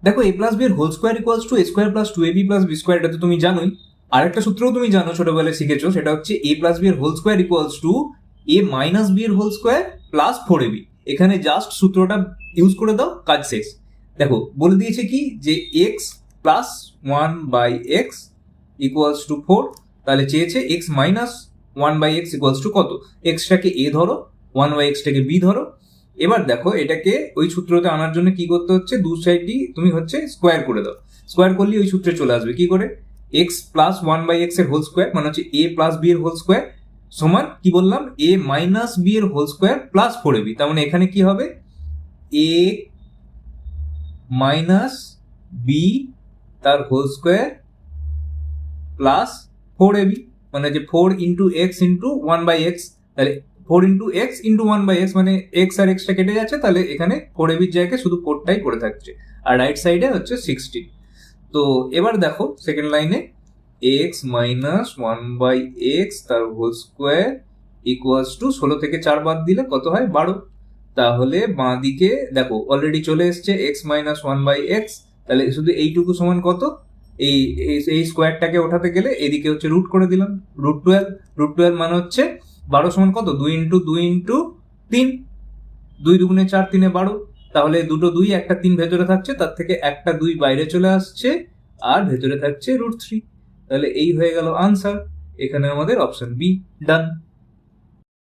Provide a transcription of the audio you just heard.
দেখো A plus B এর whole square equals to A square plus two A B plus B square, এটা তো তুমি জানোই। আরেকটা সূত্রও তুমি জানো, ছোটবেলায় শিখেছো, সেটা হচ্ছে এ প্লাস বি এর whole square equals to A minus B এর হোল স্কোয়ার প্লাস ফোর এ বি। এখানে জাস্ট সূত্রটা ইউজ করে দাও, কাজ শেষ। দেখো বলে দিয়েছে কি যে X plus one by X equals to four, তাহলে চেয়েছে X minus one by X equals to কত। এক্সটাকে এ ধরো, ওয়ান বাই এক্সটাকে বি ধরো। এবার দেখো এটাকে ওই সূত্রতে আনার জন্য কি করতে হচ্ছে, দু সাইডই তুমি হচ্ছে স্কোয়ার করে দাও। স্কোয়ার করলে ওই সূত্রে চলে আসবে কি করে, x plus one by x এর হোল স্কোয়ার মানে হচ্ছে এ প্লাস বি এর হোল স্কোয়ার সমান কি বললাম, এ মাইনাস বি এর হোল স্কোয়ার প্লাস ফোর এ বি। তার মানে এখানে কি হবে, এ মাইনাস বি তার হোল স্কোয়ার প্লাস ফোর এ বি, মানে যে four into x into one by x. তাহলে four into x into one by x মানে এক্স আর এক্সটা কেটে যাচ্ছে, তাহলে এখানে ফোর এবির জায়গায় শুধু ফোরটাই পড়ে থাকছে, আর রাইট সাইডে হচ্ছে 16। তো এবার দেখো সেকেন্ড লাইনে X minus one by X তার হোল স্কোয়ার ইকুয়ালস টু 16 থেকে 4 বাদ দিলে কত হয়, 12। তাহলে বাঁ দিকে দেখো অলরেডি চলে এসছে X minus one by x, তাহলে শুধু এইটুকু সমান কত, এই এই স্কোয়ারটাকে ওঠাতে গেলে এদিকে হচ্ছে রুট করে দিলাম, √12। √12 মানে হচ্ছে 12 সমান কত, 2 ইন্টু 2 ইন্টু 3, 2 দুগুণে 4, 3 এ 12। তাহলে দুটো 2 একটা 3 ভেতরে থাকছে, তার থেকে একটা 2 বাইরে চলে আসছে, আর ভেতরে থাকছে √3। তাহলে এই হয়ে গেল আনসার, এখানে আমাদের অপশন বি ডান।